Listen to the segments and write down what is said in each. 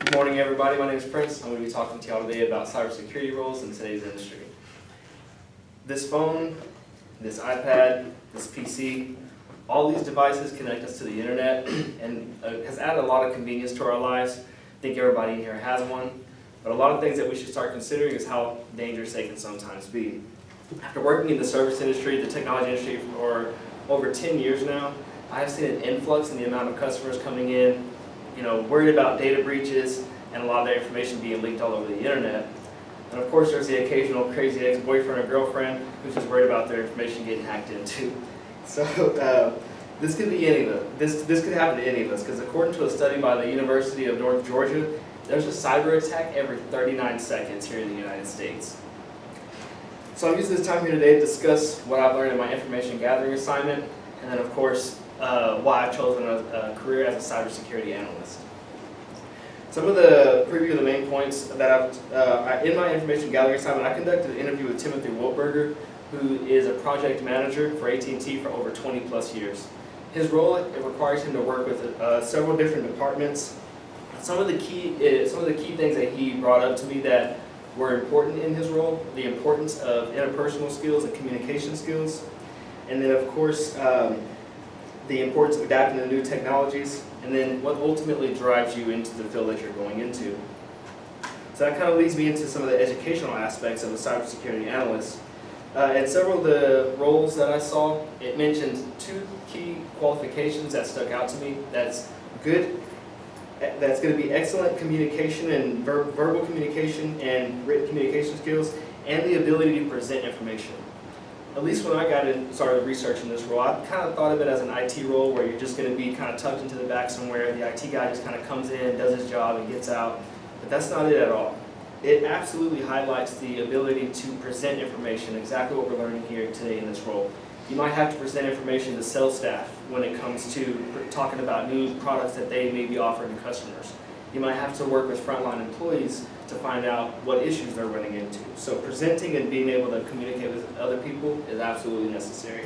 Good morning, everybody. My name is Prince. I'm going to be talking to y'all today about cybersecurity roles in today's industry. This phone, this iPad, this PC, all these devices connect us to the internet and has added a lot of convenience to our lives. I think everybody in here has one. But a lot of things that we should start considering is how dangerous they can sometimes be. After working in the service industry, the technology industry for over 10 years now, I have seen an influx in the amount of customers coming in, worried about data breaches and a lot of their information being leaked all over the internet. And of course, there's the occasional crazy ex-boyfriend or girlfriend who's just worried about their information getting hacked into. So this could be any of them. This could happen to any of us, because according to a study by the University of North Georgia, there's a cyber attack every 39 seconds here in the United States. So I'm using this time here today to discuss what I've learned in my information gathering assignment, and then of course, why I've chosen a career as a cybersecurity analyst. Some of the preview of the main points that in my information gathering assignment, I conducted an interview with Timothy Wiltberger, who is a project manager for AT&T for over 20 plus years. His role, it requires him to work with several different departments. Some of the key things that he brought up to me that were important in his role: the importance of interpersonal skills and communication skills, and then of course the importance of adapting to new technologies, and then what ultimately drives you into the field that you're going into. So that kind of leads me into some of the educational aspects of a cybersecurity analyst. And several of the roles that I saw, it mentioned two key qualifications that stuck out to me. That's going to be excellent communication and verbal communication and written communication skills, and the ability to present information. At least when I started researching this role, I kind of thought of it as an IT role where you're just going to be kind of tucked into the back somewhere. The IT guy just kind of comes in, does his job, and gets out. But that's not it at all. It absolutely highlights the ability to present information, exactly what we're learning here today in this role. You might have to present information to sales staff when it comes to talking about new products that they may be offering to customers. You might have to work with frontline employees to find out what issues they're running into. So presenting and being able to communicate with other people is absolutely necessary.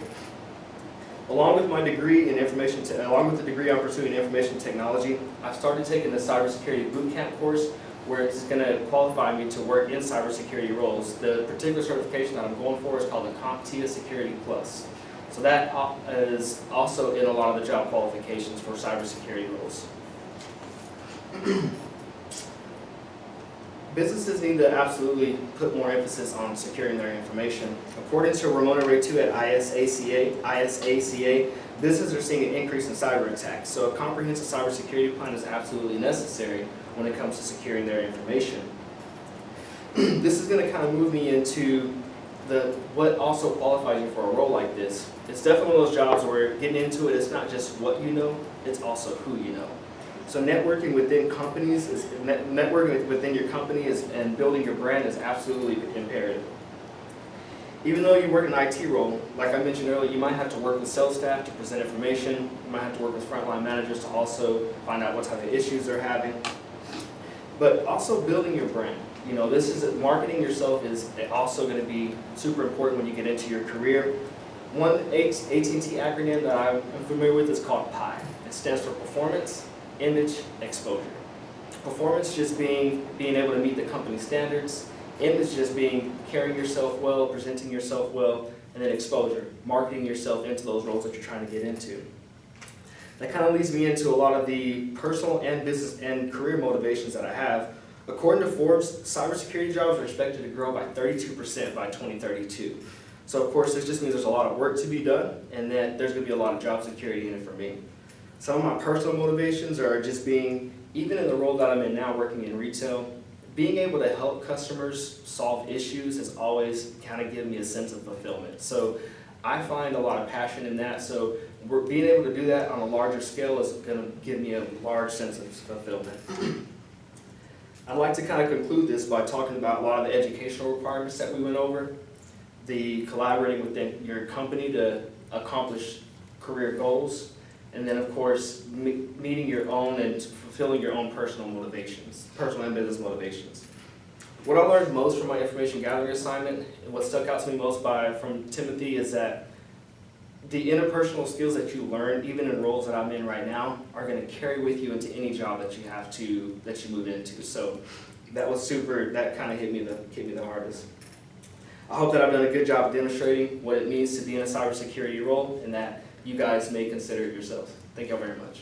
Along with my degree in along with the degree I'm pursuing in information technology, I've started taking the cybersecurity bootcamp course, where it's going to qualify me to work in cybersecurity roles. The particular certification that I'm going for is called the CompTIA Security Plus. So that is also in a lot of the job qualifications for cybersecurity roles. Businesses need to absolutely put more emphasis on securing their information. According to Ramona Ray 2 at ISACA, businesses are seeing an increase in cyber attacks. So a comprehensive cybersecurity plan is absolutely necessary when it comes to securing their information. This is going to kind of move me into what also qualifies you for a role like this. It's definitely one of those jobs where getting into it, it's not just what you know, it's also who you know. So networking within companies, networking within your company and building your brand is absolutely imperative. Even though you work in an IT role, like I mentioned earlier, you might have to work with sales staff to present information. You might have to work with frontline managers to also find out what type of issues they're having. But also building your brand. Marketing yourself is also going to be super important when you get into your career. One AT&T acronym that I'm familiar with is called PI. It stands for Performance, Image, Exposure. Performance just being able to meet the company standards. Image just being carrying yourself well, presenting yourself well, and then exposure, marketing yourself into those roles that you're trying to get into. That kind of leads me into a lot of the personal and business and career motivations that I have. According to Forbes, cybersecurity jobs are expected to grow by 32% by 2032. So of course, this just means there's a lot of work to be done, and that there's going to be a lot of job security in it for me. Some of my personal motivations are just being, even in the role that I'm in now, working in retail, being able to help customers solve issues has always kind of given me a sense of fulfillment. So I find a lot of passion in that. So being able to do that on a larger scale is going to give me a large sense of fulfillment. I'd like to kind of conclude this by talking about a lot of the educational requirements that we went over, the collaborating within your company to accomplish career goals, and then of course meeting your own and fulfilling your own personal motivations, personal and business motivations. What I learned most from my information gathering assignment, and what stuck out to me most from Timothy, is that the interpersonal skills that you learn, even in roles that I'm in right now, are going to carry with you into any job that you move into. So that was that kind of hit me the hardest. I hope that I've done a good job of demonstrating what it means to be in a cybersecurity role and that you guys may consider it yourselves. Thank y'all very much.